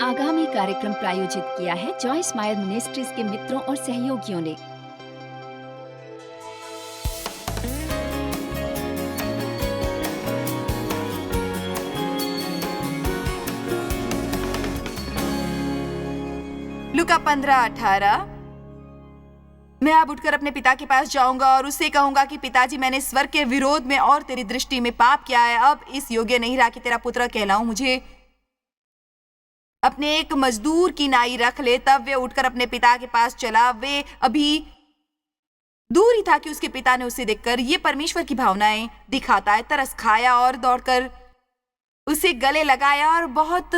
आगामी कार्यक्रम प्रायोजित किया है जॉयस मायर मिनिस्ट्रीज के मित्रों और सहयोगियों ने। लूका 15:18। मैं अब उठकर अपने पिता के पास जाऊंगा और उससे कहूंगा कि पिताजी, मैंने स्वर्ग के विरोध में और तेरी दृष्टि में पाप किया है। अब इस योग्य नहीं रहा कि तेरा पुत्र कहलाऊं। मुझे अपने एक मजदूर की नाई रख ले। तब वे उठकर अपने पिता के पास चला। वे अभी दूर ही था कि उसके पिता ने उसे देखकर ये परमेश्वर की भावनाएं दिखाता है तरस खाया और दौड़कर उसे गले लगाया और बहुत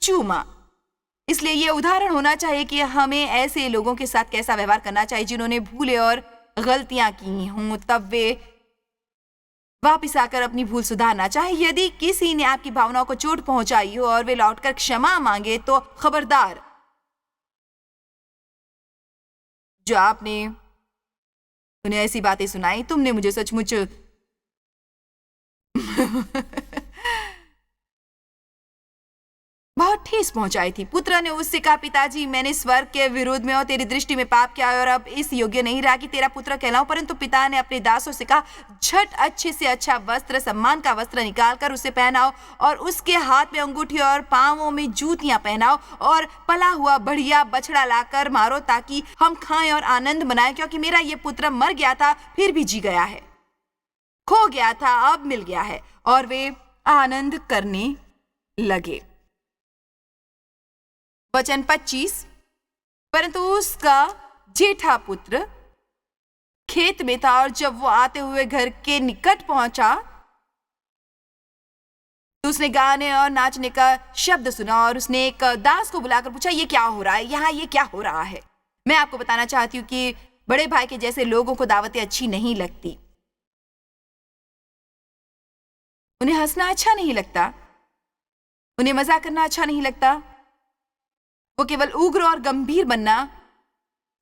चूमा। इसलिए ये उदाहरण होना चाहिए कि हमें ऐसे लोगों के साथ कैसा व्यवहार करना चाहिए जिन्होंने भूले और गलतियां की हों। तब वे वापिस आकर अपनी भूल सुधारना चाहे। यदि किसी ने आपकी भावनाओं को चोट पहुंचाई हो और वे लौटकर क्षमा मांगे तो खबरदार, जो आपने उन्हें ऐसी बातें सुनाई, तुमने मुझे सचमुच बहुत ठेस पहुंचाई थी। पुत्र ने उससे कहा, पिताजी, मैंने स्वर्ग के विरोध में और तेरी दृष्टि में पाप किया और अब इस योग्य नहीं रहा कि तेरा पुत्र कहलाऊं। परंतु पिता ने अपने दासों से कहा, झट अच्छे से अच्छा वस्त्र, सम्मान का वस्त्र निकालकर उसे पहनाओ और उसके हाथ में अंगूठी और पांवों में जूतियां पहनाओ और पला हुआ बढ़िया बछड़ा लाकर मारो ताकि हम खाएं और आनंद मनाएं, क्योंकि मेरा ये पुत्र मर गया था फिर भी जी गया है, खो गया था अब मिल गया है। और वे आनंद करने लगे। वचन 25। परंतु उसका जेठा पुत्र खेत में था और जब वो आते हुए घर के निकट पहुंचा तो उसने गाने और नाचने का शब्द सुना और उसने एक दास को बुलाकर पूछा, ये क्या हो रहा है यहाँ, ये क्या हो रहा है? मैं आपको बताना चाहती हूँ कि बड़े भाई के जैसे लोगों को दावतें अच्छी नहीं लगती। उन्हें हंसना अच्छा नहीं लगता, उन्हें मजाक करना अच्छा नहीं लगता। वो केवल उग्र और गंभीर बनना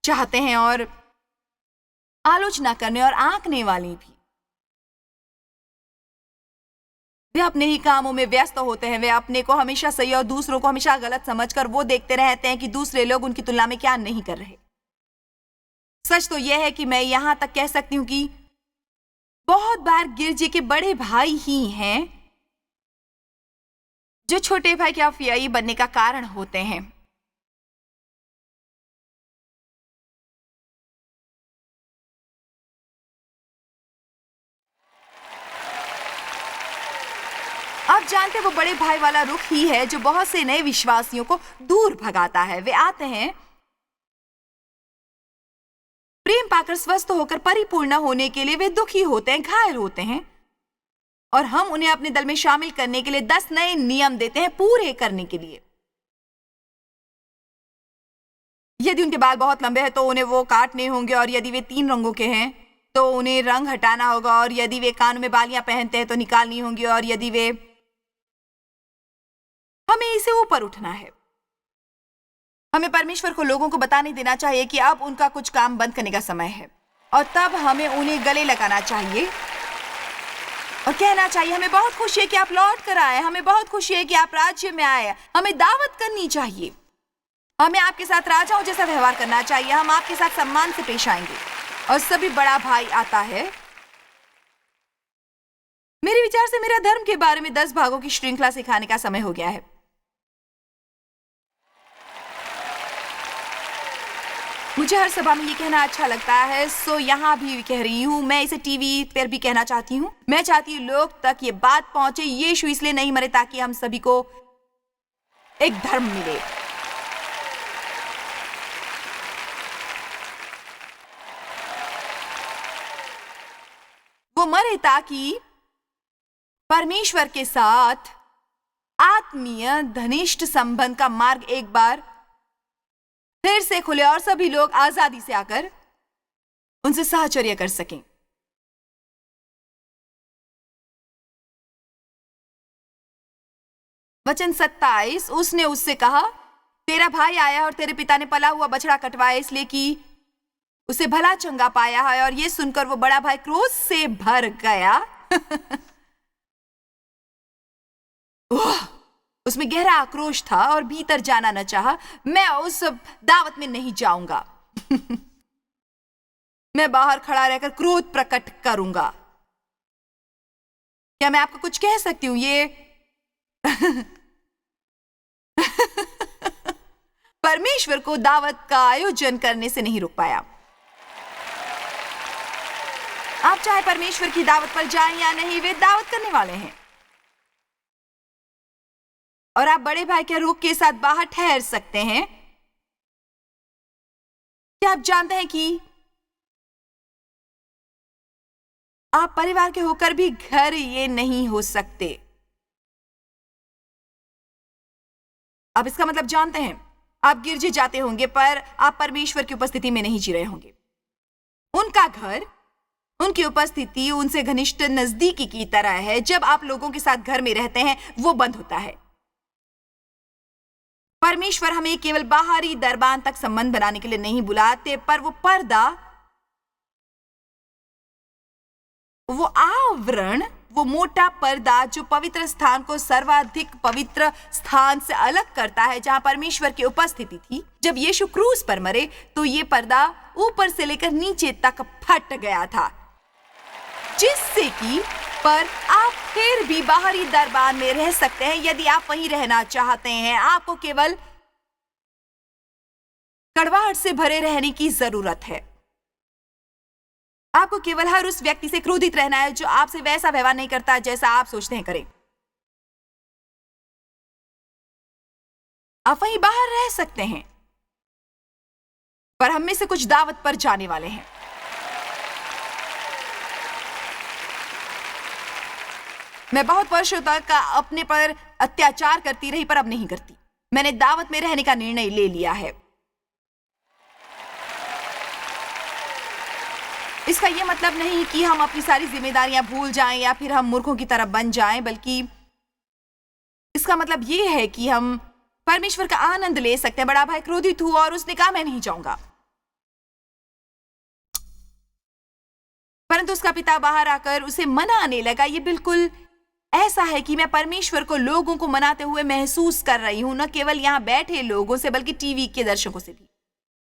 चाहते हैं और आलोचना करने और आंकने वाली भी। वे अपने ही कामों में व्यस्त होते हैं। वे अपने को हमेशा सही और दूसरों को हमेशा गलत समझकर वो देखते रहते हैं कि दूसरे लोग उनकी तुलना में क्या नहीं कर रहे। सच तो यह है कि मैं यहां तक कह सकती हूं कि बहुत बार गिरजे के बड़े भाई ही हैं जो छोटे भाई के अफियाई बनने का कारण होते हैं। आप जानते, वो बड़े भाई वाला रुख ही है जो बहुत से नए विश्वासियों को दूर भगाता है। वे आते हैं प्रेम पाकर स्वस्थ होकर परिपूर्ण होने के लिए, वे दुखी होते हैं, घायल होते हैं और हम उन्हें अपने दल में शामिल करने के लिए 10 नए नियम देते हैं पूरे करने के लिए। यदि उनके बाल बहुत लंबे हैं तो उन्हें वो काटने होंगे और यदि वे 3 रंगों के हैं तो उन्हें रंग हटाना होगा और यदि वे कान में बालियां पहनते हैं तो निकालनी होंगी और यदि वे, हमें इसे ऊपर उठना है। हमें परमेश्वर को लोगों को बताने देना चाहिए कि अब उनका कुछ काम बंद करने का समय है और तब हमें उन्हें गले लगाना चाहिए और कहना चाहिए, हमें बहुत खुशी है कि आप लौट कर आए, हमें बहुत खुशी है कि आप राज्य में आए। हमें दावत करनी चाहिए, हमें आपके साथ राजाओं जैसा व्यवहार करना चाहिए, हम आपके साथ सम्मान से पेश आएंगे। और सभी बड़ा भाई आता है। मेरे विचार से मेरा धर्म के बारे में 10 भागों की श्रृंखला सिखाने का समय हो गया है। मुझे हर सभा में ये कहना अच्छा लगता है, सो यहाँ भी कह रही हूँ। मैं इसे टीवी पर भी कहना चाहती हूँ। मैं चाहती हूँ लोग तक ये बात पहुंचे, यीशु इसलिए नहीं मरे ताकि हम सभी को एक धर्म मिले। वो मरे ताकि परमेश्वर के साथ आत्मीय घनिष्ठ संबंध का मार्ग एक बार फिर से खुले और सभी लोग आजादी से आकर उनसे साहचर्य कर सकें। वचन 27। उसने उससे कहा, तेरा भाई आया और तेरे पिता ने पला हुआ बछड़ा कटवाया इसलिए कि उसे भला चंगा पाया है। और ये सुनकर वो बड़ा भाई क्रोध से भर गया उसमें गहरा आक्रोश था और भीतर जाना न चाहा। मैं उस दावत में नहीं जाऊंगा। मैं बाहर खड़ा रहकर क्रोध प्रकट करूंगा। क्या मैं आपको कुछ कह सकती हूं? ये परमेश्वर को दावत का आयोजन करने से नहीं रोक पाया। आप चाहे परमेश्वर की दावत पर जाएं या नहीं, वे दावत करने वाले हैं। और आप बड़े भाई के रुख के साथ बाहर ठहर सकते हैं। क्या आप जानते हैं कि आप परिवार के होकर भी घर ये नहीं हो सकते? आप इसका मतलब जानते हैं? आप गिरजे जाते होंगे पर आप परमेश्वर की उपस्थिति में नहीं जी रहे होंगे। उनका घर, उनकी उपस्थिति उनसे घनिष्ठ नजदीकी की तरह है। जब आप लोगों के साथ घर में रहते हैं, वो बंद होता है। परमेश्वर हमें केवल बाहरी दरबान तक संबंध बनाने के लिए नहीं बुलाते, पर वो पर्दा, वो आवरण, वो मोटा पर्दा जो पवित्र स्थान को सर्वाधिक पवित्र स्थान से अलग करता है, जहां परमेश्वर की उपस्थिति थी। जब यीशु क्रूस पर मरे तो ये पर्दा ऊपर से लेकर नीचे तक फट गया था, जिससे कि पर आप फिर भी बाहरी दरबार में रह सकते हैं। यदि आप वहीं रहना चाहते हैं, आपको केवल कड़वाहट से भरे रहने की जरूरत है। आपको केवल हर उस व्यक्ति से क्रोधित रहना है जो आपसे वैसा व्यवहार नहीं करता जैसा आप सोचते हैं करें। आप वहीं बाहर रह सकते हैं, पर हम में से कुछ दावत पर जाने वाले हैं। मैं बहुत वर्षों तक अपने पर अत्याचार करती रही, पर अब नहीं करती। मैंने दावत में रहने का निर्णय ले लिया है। इसका यह मतलब नहीं कि हम अपनी सारी जिम्मेदारियां भूल जाएं या फिर हम मूर्खों की तरह बन जाएं, बल्कि इसका मतलब यह है कि हम परमेश्वर का आनंद ले सकते हैं। बड़ा भाई क्रोधित हुआ और उसने कहा, मैं नहीं जाऊंगा। परंतु उसका पिता बाहर आकर उसे मनाने लगा। ये बिल्कुल ऐसा है कि मैं परमेश्वर को लोगों को मनाते हुए महसूस कर रही हूं, न केवल यहां बैठे लोगों से बल्कि टीवी के दर्शकों से भी।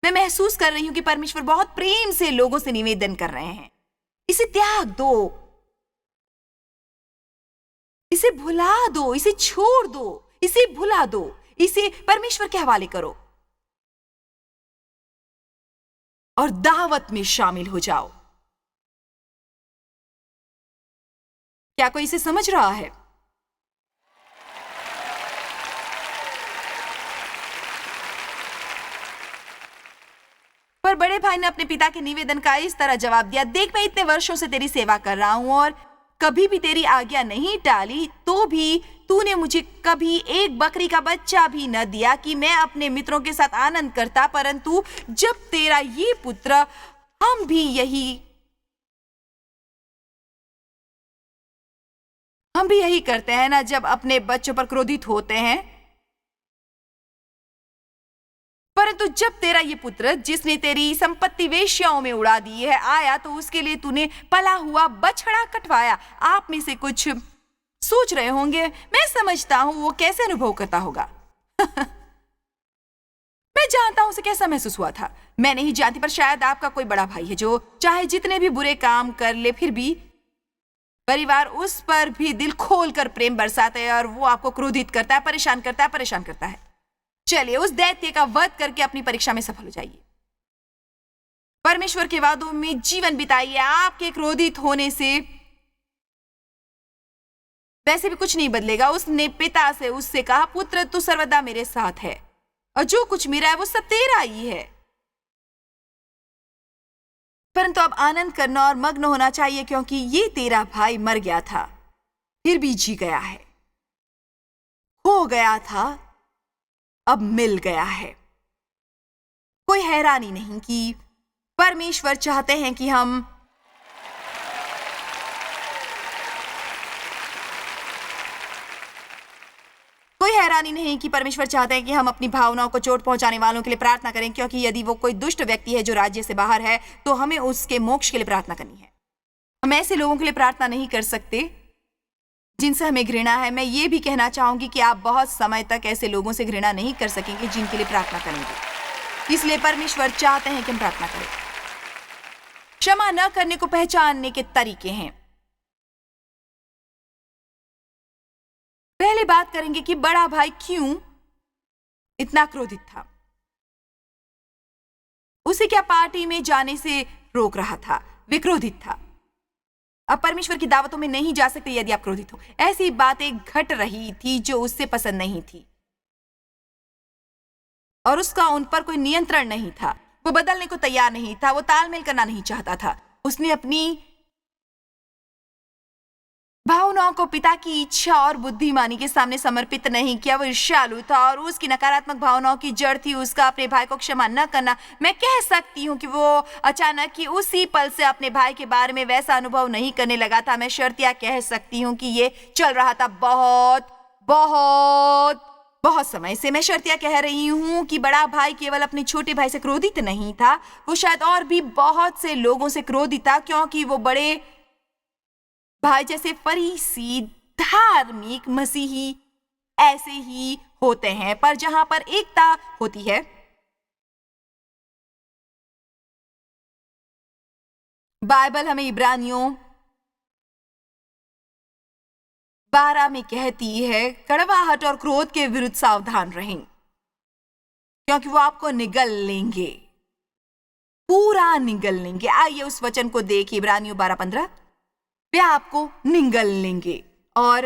मैं महसूस कर रही हूं कि परमेश्वर बहुत प्रेम से लोगों से निवेदन कर रहे हैं, इसे त्याग दो, इसे भुला दो, इसे छोड़ दो, इसे भुला दो, इसे परमेश्वर के हवाले करो और दावत में शामिल हो जाओ। क्या कोई इसे समझ रहा है? पर बड़े भाई ने अपने पिता के निवेदन का इस तरह जवाब दिया, देख, मैं इतने वर्षों से तेरी सेवा कर रहा हूं और कभी भी तेरी आज्ञा नहीं टाली, तो भी तूने मुझे कभी एक बकरी का बच्चा भी न दिया कि मैं अपने मित्रों के साथ आनंद करता। परंतु जब तेरा ये पुत्र, हम भी यही करते हैं ना, जब अपने बच्चों पर क्रोधित होते हैं। परंतु जब तेरा ये पुत्र, जिसने तेरी संपत्ति वेश्याओं में उड़ा दी है, आया, तो उसके लिए तूने पला हुआ बछड़ा कटवाया। आप में से कुछ सोच रहे होंगे, मैं समझता हूं वो कैसे अनुभव करता होगा। मैं जानता हूं उसे कैसा महसूस हुआ था। मैं नहीं जानती, पर शायद आपका कोई बड़ा भाई है जो चाहे जितने भी बुरे काम कर ले, फिर भी परिवार उस पर भी दिल खोलकर प्रेम बरसाता है और वो आपको क्रोधित करता है, परेशान करता है। चलिए, उस दैत्य का वध करके अपनी परीक्षा में सफल हो जाइए। परमेश्वर के वादों में जीवन बिताइए। आपके क्रोधित होने से वैसे भी कुछ नहीं बदलेगा। उसने पिता से उससे कहा, पुत्र, तू सर्वदा मेरे साथ है और जो कुछ मेरा है वो सब तेरा ही है। परंतु अब आनंद करना और मग्न होना चाहिए, क्योंकि ये तेरा भाई मर गया था, फिर भी जी गया है, खो गया था, अब मिल गया है। कोई हैरानी नहीं कि परमेश्वर चाहते हैं कि हम अपनी भावनाओं को चोट पहुंचाने वालों के लिए प्रार्थना करें, क्योंकि यदि वो कोई दुष्ट व्यक्ति है जो राज्य से बाहर है, तो हमें उसके मोक्ष के लिए प्रार्थना करनी है। हम ऐसे लोगों के लिए प्रार्थना नहीं कर सकते जिनसे हमें घृणा है। मैं ये भी कहना चाहूंगी कि आप बहुत समय तक ऐसे लोगों से घृणा नहीं कर सकेंगे जिनके लिए प्रार्थना करेंगे। इसलिए परमेश्वर चाहते हैं कि हम प्रार्थना करें। क्षमा न करने को पहचानने के तरीके हैं। पहले बात करेंगे कि बड़ा भाई क्यों इतना क्रोधित था। उसे क्या पार्टी में जाने से रोक रहा था? वे क्रोधित था। अब परमेश्वर की दावतों में नहीं जा सकते यदि आप क्रोधित हो। ऐसी बातें घट रही थी जो उससे पसंद नहीं थी और उसका उन पर कोई नियंत्रण नहीं था। वो बदलने को तैयार नहीं था। वो तालमेल करना नहीं चाहता था। उसने अपनी भावनाओं को पिता की इच्छा और बुद्धिमानी के सामने समर्पित नहीं किया। वो ईर्ष्यालु था और उसकी नकारात्मक भावनाओं की जड़ थी उसका अपने भाई को क्षमा न करना। मैं कह सकती हूँ कि वो अचानक ही उसी पल से अपने भाई के बारे में वैसा अनुभव नहीं करने लगा था। मैं शर्तिया कह सकती हूँ कि ये चल रहा था बहुत बहुत बहुत समय से। मैं शर्तिया कह रही हूँ कि बड़ा भाई केवल अपने छोटे भाई से क्रोधित नहीं था, वो शायद और भी बहुत से लोगों से क्रोधित था, क्योंकि वो बड़े भाई जैसे फरीसी, धार्मिक, मसीही ऐसे ही होते हैं। पर जहां पर एकता होती है, बाइबल हमें इब्रानियों 12 में कहती है, कड़वाहट और क्रोध के विरुद्ध सावधान रहें, क्योंकि वो आपको निगल लेंगे, पूरा निगल लेंगे। आइए उस वचन को देखिए, इब्रानियों 12:15। वे आपको निगल लेंगे। और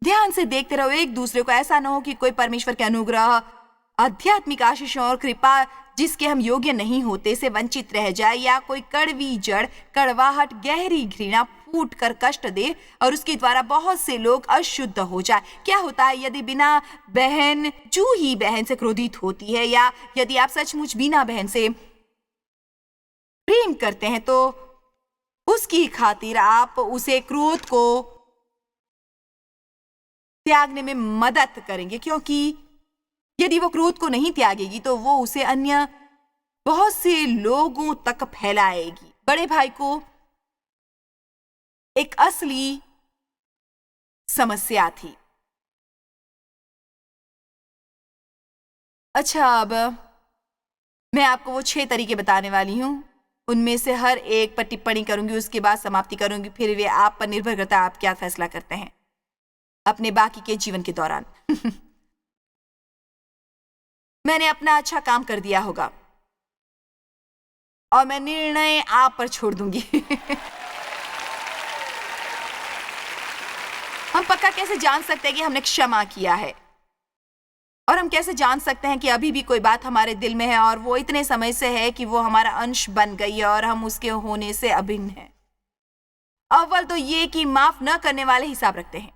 ध्यान से देखते रहो एक दूसरे को। ऐसा न हो कि कोई परमेश्वर के अनुग्रह, आध्यात्मिक आशीषों और कृपा जिसके हम योग्य नहीं होते से वंचित रह जाए, या कोई कड़वी जड़, कड़वाहट, गहरी घृणा फूट कर कष्ट दे और उसके द्वारा बहुत से लोग अशुद्ध हो जाए। क्या होता है यदि बिना बहन जूही बहन से क्रोधित होती है, या यदि आप सचमुच बिना बहन से प्रेम करते हैं तो उसकी खातिर आप उसे क्रोध को त्यागने में मदद करेंगे, क्योंकि यदि वो क्रोध को नहीं त्यागेगी तो वो उसे अन्य बहुत से लोगों तक फैलाएगी। बड़े भाई को एक असली समस्या थी। अच्छा, अब मैं आपको वो 6 तरीके बताने वाली हूं। उनमें से हर एक पर टिप्पणी करूंगी, उसके बाद समाप्ति करूंगी। फिर वे आप पर निर्भर करता है आप क्या फैसला करते हैं अपने बाकी के जीवन के दौरान। मैंने अपना अच्छा काम कर दिया होगा और मैं निर्णय आप पर छोड़ दूंगी। हम पक्का कैसे जान सकते हैं कि हमने क्षमा किया है? और हम कैसे जान सकते हैं कि अभी भी कोई बात हमारे दिल में है और वो इतने समय से है कि वो हमारा अंश बन गई है और हम उसके होने से अभिन्न हैं? अव्वल तो ये कि माफ न करने वाले हिसाब रखते हैं।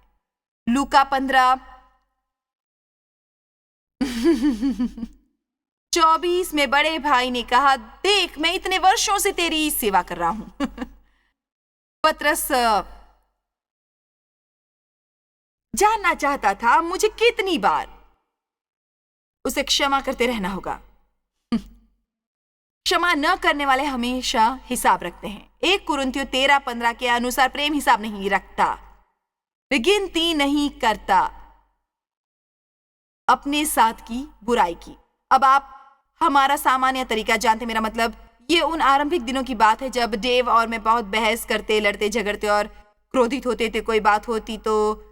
लूका 15:24 में बड़े भाई ने कहा, देख मैं इतने वर्षों से तेरी सेवा कर रहा हूं। पतरस जानना चाहता था मुझे कितनी बार उसे क्षमा करते रहना होगा। क्षमा न करने वाले हमेशा हिसाब रखते हैं। 1 कुरिन्थियों 13:15 के अनुसार प्रेम हिसाब नहीं रखता, वे गिनती नहीं करता अपने साथ की बुराई की। अब आप हमारा सामान्य तरीका जानते, मेरा मतलब ये उन आरंभिक दिनों की बात है जब डेव और मैं बहुत बहस करते, लड़ते झगड़ते और क्रोधित होते थे। कोई बात होती तो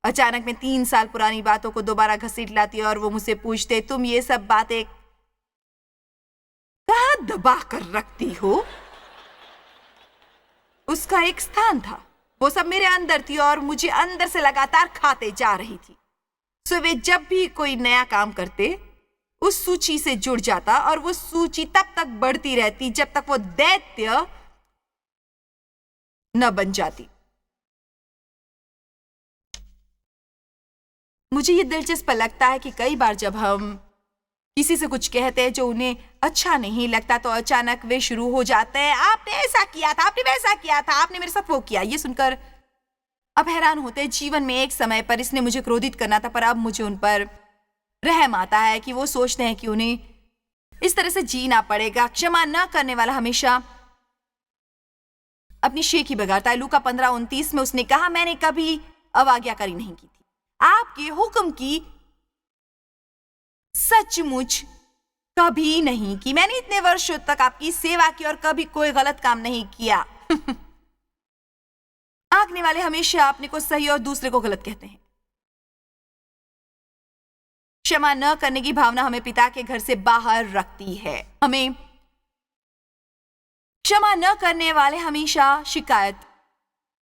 अचानक मैं 3 साल पुरानी बातों को दोबारा घसीट लाती और वो मुझसे पूछते, तुम ये सब बातें कहां दबा कर रखती हो? उसका एक स्थान था, वो सब मेरे अंदर थी और मुझे अंदर से लगातार खाते जा रही थी। सो वे जब भी कोई नया काम करते उस सूची से जुड़ जाता और वो सूची तब तक बढ़ती रहती जब तक वो दैत्य न बन जाती। मुझे ये दिलचस्प लगता है कि कई बार जब हम किसी से कुछ कहते हैं जो उन्हें अच्छा नहीं लगता तो अचानक वे शुरू हो जाते हैं, आपने ऐसा किया था, आपने वैसा किया था, आपने मेरे साथ वो किया। ये सुनकर अब हैरान होते हैं, जीवन में एक समय पर इसने मुझे क्रोधित करना था, पर अब मुझे उन पर रहम आता है कि वो सोचते हैं कि उन्हें इस तरह से जीना पड़ेगा। क्षमा न करने वाला हमेशा अपनी शेखी बगाड़ता है। लूका 15:29 में उसने कहा, मैंने कभी अवाज्ञाकारी नहीं की थी, आपके हुक्म की सचमुच कभी नहीं की। मैंने इतने वर्षों तक आपकी सेवा की और कभी कोई गलत काम नहीं किया। आंकने वाले हमेशा अपने को सही और दूसरे को गलत कहते हैं। क्षमा न करने की भावना हमें पिता के घर से बाहर रखती है। हमें क्षमा न करने वाले हमेशा शिकायत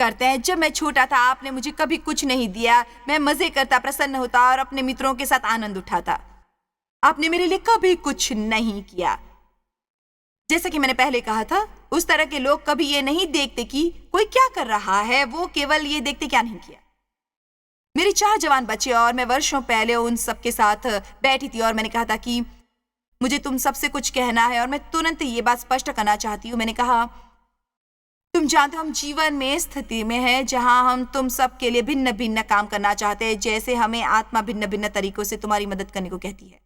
करते हैं, जब मैं छोटा था आपने मुझे कभी कुछ नहीं दिया, मैं मजे करता, प्रसन्न होता और अपने मित्रों के साथ आनंद उठाता, आपने मेरे लिए कभी कुछ नहीं किया। जैसा कि मैंने पहले कहा था, उस तरह के लोग कभी ये नहीं देखते कि कोई क्या कर रहा है, वो केवल ये देखते क्या नहीं किया। मेरे 4 जवान बच्चे और मैं वर्षों पहले उन सबके साथ बैठी थी और मैंने कहा था कि मुझे तुम सबसे कुछ कहना है और मैं तुरंत ये बात स्पष्ट करना चाहती हूँ। मैंने कहा, तुम जानते हो हम जीवन में स्थिति में हैं जहां हम तुम सब के लिए भिन्न भिन्न काम करना चाहते हैं, जैसे हमें आत्मा भिन्न भिन्न तरीकों से तुम्हारी मदद करने को कहती है।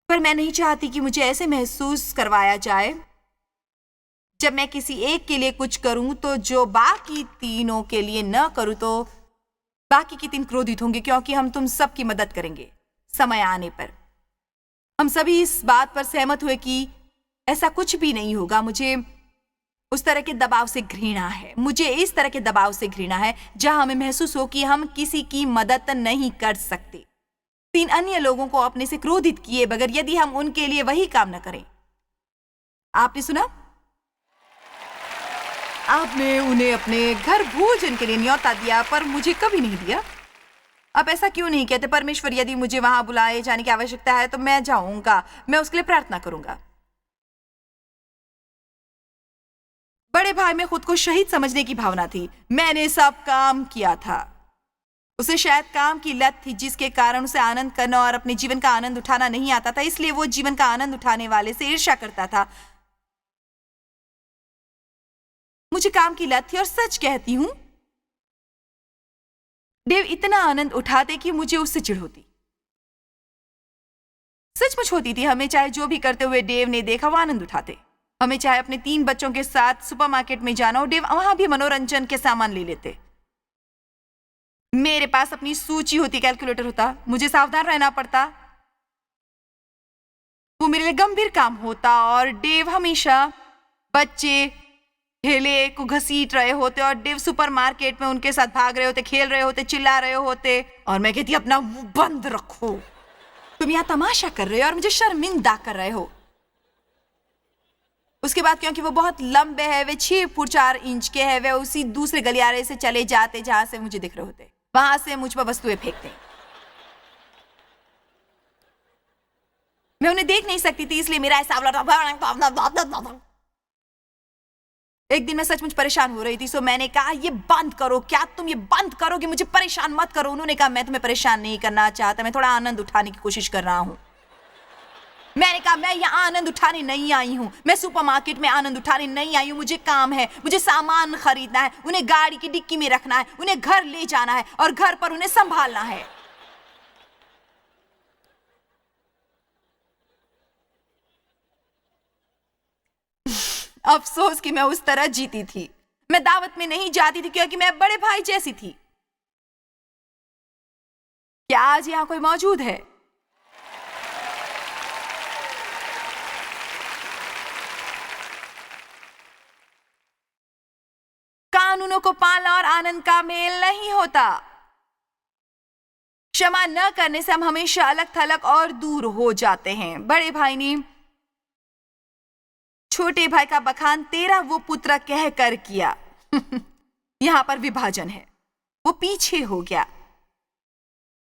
पर मैं नहीं चाहती कि मुझे ऐसे महसूस करवाया जाए जब मैं किसी एक के लिए कुछ करूं तो जो बाकी तीनों के लिए न करूं तो बाकी के 3 क्रोधित होंगे, क्योंकि हम तुम सब की मदद करेंगे समय आने पर। हम सभी इस बात पर सहमत हुए कि ऐसा कुछ भी नहीं होगा। मुझे उस तरह के दबाव से घृणा है, मुझे इस तरह के दबाव से घृणा है जहां हमें महसूस हो कि हम किसी की मदद नहीं कर सकते 3 अन्य लोगों को अपने से क्रोधित किए बगैर, यदि हम उनके लिए वही काम न करें। आपने सुना, आपने उन्हें अपने घर भोजन के लिए न्योता दिया पर मुझे कभी नहीं दिया। आप ऐसा क्यों नहीं कहते, परमेश्वर यदि मुझे वहां बुलाए जाने की आवश्यकता है तो मैं जाऊंगा, मैं उसके लिए प्रार्थना करूंगा। बड़े भाई में खुद को शहीद समझने की भावना थी। मैंने सब काम किया था। उसे शायद काम की लत थी जिसके कारण उसे आनंद करना और अपने जीवन का आनंद उठाना नहीं आता था, इसलिए वो जीवन का आनंद उठाने वाले से ईर्ष्या करता था। मुझे काम की लत थी और सच कहती हूं, डेव इतना आनंद उठाते कि मुझे उससे चिढ़ होती। सचमुच होती थी। हमें चाहे जो भी करते हुए डेव ने देखा वो आनंद उठाते। हमें चाहे अपने 3 बच्चों के साथ सुपरमार्केट में जाना हो, डेव वहां भी मनोरंजन के सामान ले लेते। मेरे पास अपनी सूची होती, कैलकुलेटर होता, मुझे सावधान रहना पड़ता, वो मेरे लिए गंभीर काम होता और डेव हमेशा बच्चे ठेले को घसीट रहे होते और डेव सुपरमार्केट में उनके साथ भाग रहे होते, खेल रहे होते, चिल्ला रहे होते और मैं कहती, अपना मुंह बंद रखो, तुम यहां तमाशा कर रहे हो और मुझे शर्मिंदा कर रहे हो। उसके बाद क्योंकि वो बहुत लंबे हैं, वे 6 फुट 4 इंच के हैं, वे उसी दूसरे गलियारे से चले जाते जहां से मुझे दिख रहे होते, वहां से मुझ पर वस्तुएं फेंकते। मैं उन्हें देख नहीं सकती थी, इसलिए मेरा ऐसा। एक दिन मैं सचमुच परेशान हो रही थी, सो मैंने कहा, ये बंद करो, क्या तुम ये बंद करोगे, मुझे परेशान मत करो। उन्होंने कहा, मैं तुम्हें परेशान नहीं करना चाहता, मैं थोड़ा आनंद उठाने की कोशिश कर रहा हूं। मैंने कहा, मैं यहाँ आनंद उठाने नहीं आई हूँ, मैं सुपरमार्केट में आनंद उठाने नहीं आई हूँ, मुझे काम है, मुझे सामान खरीदना है, उन्हें गाड़ी की डिक्की में रखना है, उन्हें घर ले जाना है और घर पर उन्हें संभालना है। अफसोस कि मैं उस तरह जीती थी। मैं दावत में नहीं जाती थी क्योंकि मैं बड़े भाई जैसी थी। क्या आज यहाँ कोई मौजूद है? कानूनों को पालना और आनंद का मेल नहीं होता। क्षमा न करने से हम हमेशा अलग थलग और दूर हो जाते हैं। बड़े भाई ने छोटे भाई का बखान तेरा वो पुत्र कह कर किया। यहां पर विभाजन है। वो पीछे हो गया।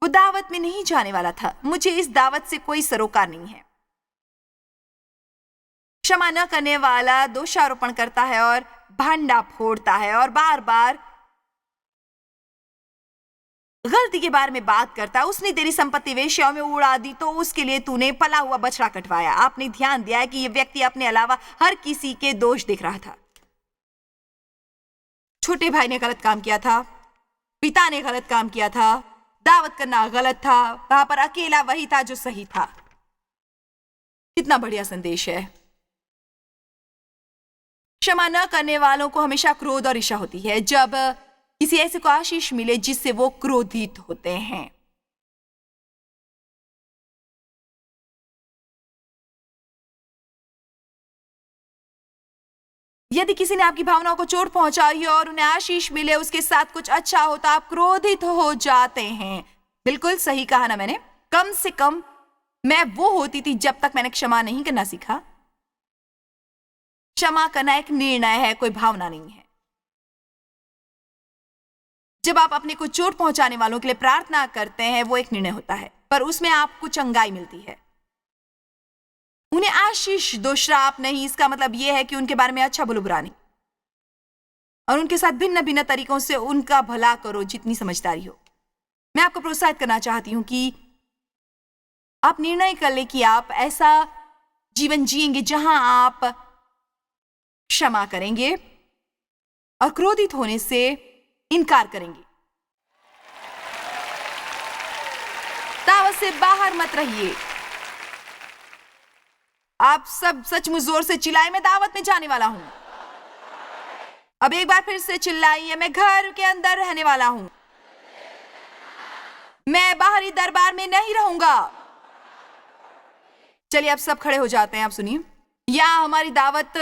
वो दावत में नहीं जाने वाला था। मुझे इस दावत से कोई सरोकार नहीं है। क्षमा न करने वाला दोषारोपण करता है और भांडा फोड़ता है और बार बार गलती के बारे में बात करता है। उसने तेरी संपत्ति वेश्याओं में उड़ा दी तो उसके लिए तूने पला हुआ बछड़ा कटवाया। आपने ध्यान दिया है कि यह व्यक्ति अपने अलावा हर किसी के दोष दिख रहा था। छोटे भाई ने गलत काम किया था, पिता ने गलत काम किया था, दावत करना गलत था, वहां पर अकेला वही था जो सही था। कितना बढ़िया संदेश है। क्षमा न करने वालों को हमेशा क्रोध और ईर्ष्या होती है जब किसी ऐसे को आशीष मिले जिससे वो क्रोधित होते हैं। यदि किसी ने आपकी भावनाओं को चोट पहुंचाई है और उन्हें आशीष मिले, उसके साथ कुछ अच्छा हो, तो आप क्रोधित हो जाते हैं। बिल्कुल सही कहा ना मैंने। कम से कम मैं वो होती थी जब तक मैंने क्षमा नहीं करना सीखा। क्षमा करना एक निर्णय है, कोई भावना नहीं है। जब आप अपने को चोट पहुंचाने वालों के लिए प्रार्थना करते हैं, वो एक निर्णय होता है, पर उसमें आपको चंगाई मिलती है। उन्हें आशीष दो, श्राप नहीं। इसका मतलब यह है कि उनके बारे में अच्छा बोलो, बुरा नहीं, और उनके साथ भिन्न भिन्न तरीकों से उनका भला करो जितनी समझदारी हो। मैं आपको प्रोत्साहित करना चाहती हूं कि आप निर्णय कर ले कि आप ऐसा जीवन जिएंगे जहां आप क्षमा करेंगे और क्रोधित होने से इनकार करेंगे। दावत से बाहर मत रहिए। आप सब सचमुच जोर से चिल्लाए, मैं दावत में जाने वाला हूं। अब एक बार फिर से चिल्लाइए, मैं घर के अंदर रहने वाला हूं। मैं बाहरी दरबार में नहीं रहूंगा। चलिए अब सब खड़े हो जाते हैं। आप सुनिए, यहां हमारी दावत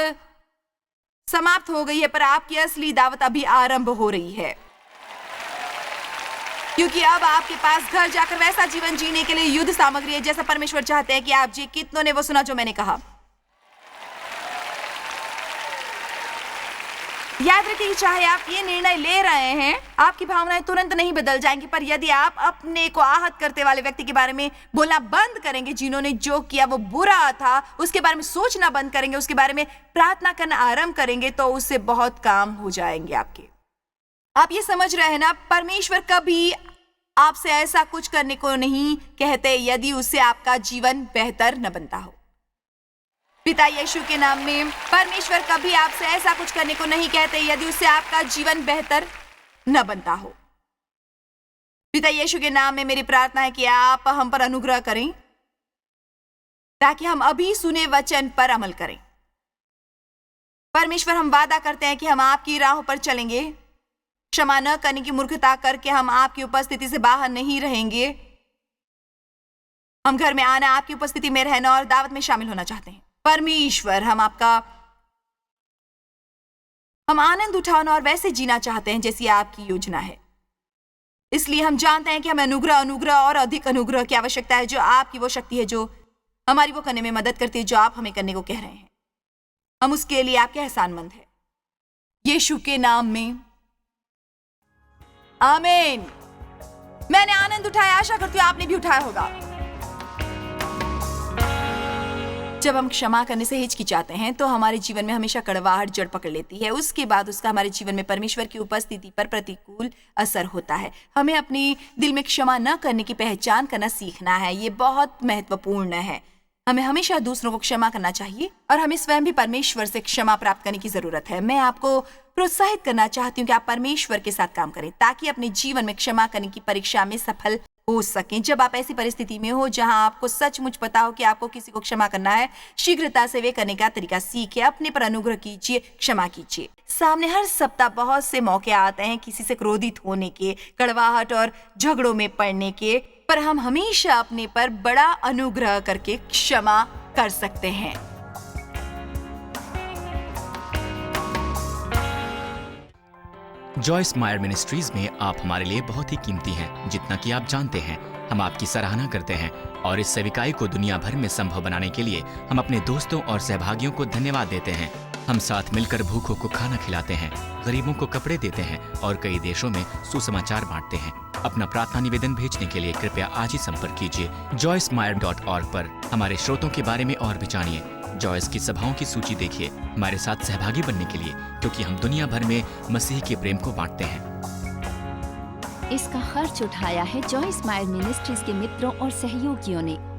समाप्त हो गई है, पर आपकी असली दावत अभी आरंभ हो रही है, क्योंकि अब आपके पास घर जाकर वैसा जीवन जीने के लिए युद्ध सामग्री है जैसा परमेश्वर चाहते हैं कि आप जी। कितनों ने वो सुना जो मैंने कहा? याद रखिए, चाहे आप ये निर्णय ले रहे हैं, आपकी भावनाएं तुरंत नहीं बदल जाएंगी, पर यदि आप अपने को आहत करते वाले व्यक्ति के बारे में बोलना बंद करेंगे, जिन्होंने जो किया वो बुरा था, उसके बारे में सोचना बंद करेंगे, उसके बारे में प्रार्थना करना आरंभ करेंगे, तो उससे बहुत काम हो जाएंगे आपके। आप ये समझ रहे हैं ना? परमेश्वर कभी आपसे ऐसा कुछ करने को नहीं कहते यदि उससे आपका जीवन बेहतर न बनता हो। पिता यीशु के नाम में परमेश्वर कभी आपसे ऐसा कुछ करने को नहीं कहते यदि उससे आपका जीवन बेहतर न बनता हो। पिता यीशु के नाम में मेरी प्रार्थना है कि आप हम पर अनुग्रह करें ताकि हम अभी सुने वचन पर अमल करें। परमेश्वर, हम वादा करते हैं कि हम आपकी राहों पर चलेंगे। क्षमा न करने की मूर्खता करके हम आपकी उपस्थिति से बाहर नहीं रहेंगे। हम घर में आना, आपकी उपस्थिति में रहना और दावत में शामिल होना चाहते हैं। परमेश्वर, हम आनंद उठाना और वैसे जीना चाहते हैं जैसी आपकी योजना है। इसलिए हम जानते हैं कि हमें अनुग्रह और अधिक अनुग्रह की आवश्यकता है, जो आपकी वो शक्ति है जो हमारी वो करने में मदद करती है जो आप हमें करने को कह रहे हैं। हम उसके लिए आपके एहसानमंद हैं। यीशु के नाम में आमीन। मैंने आनंद उठाया, आशा करती हूं आपने भी उठाया होगा। जब हम क्षमा करने से हिचकिचाते हैं तो हमारे जीवन में हमेशा कड़वाहट जड़ पकड़ लेती है। उसके बाद उसका हमारे जीवन में परमेश्वर की उपस्थिति पर प्रतिकूल असर होता है। हमें अपने दिल में क्षमा न करने की पहचान करना सीखना है। ये बहुत महत्वपूर्ण है। हमें हमेशा दूसरों को क्षमा करना चाहिए और हमें स्वयं भी परमेश्वर से क्षमा प्राप्त करने की जरूरत है। मैं आपको प्रोत्साहित करना चाहती हूँ कि आप परमेश्वर के साथ काम करें ताकि अपने जीवन में क्षमा करने की परीक्षा में सफल हो सकें। जब आप ऐसी परिस्थिति में हो जहां आपको सचमुच पता हो कि आपको किसी को क्षमा करना है, शीघ्रता से वे करने का तरीका सीखिए। अपने पर अनुग्रह कीजिए, क्षमा कीजिए। सामने हर सप्ताह बहुत से मौके आते हैं किसी से क्रोधित होने के, कड़वाहट और झगड़ों में पड़ने के, पर हम हमेशा अपने पर बड़ा अनुग्रह करके क्षमा कर सकते हैं। जॉयस मायर मिनिस्ट्रीज में आप हमारे लिए बहुत ही कीमती हैं, जितना कि आप जानते हैं। हम आपकी सराहना करते हैं और इस सेविकाई को दुनिया भर में संभव बनाने के लिए हम अपने दोस्तों और सहभागियों को धन्यवाद देते हैं। हम साथ मिलकर भूखों को खाना खिलाते हैं, गरीबों को कपड़े देते हैं और कई देशों में सुसमाचार बांटते हैं। अपना प्रार्थना निवेदन भेजने के लिए कृपया आज ही संपर्क कीजिए joycemeyer.org पर। हमारे स्रोतों के बारे में और भी जानिए। जॉयस की सभाओं की सूची देखिए हमारे साथ सहभागी बनने के लिए, क्योंकि हम दुनिया भर में मसीह के प्रेम को बांटते हैं। इसका खर्च उठाया है जॉयस मायर मिनिस्ट्रीज के मित्रों और सहयोगियों ने।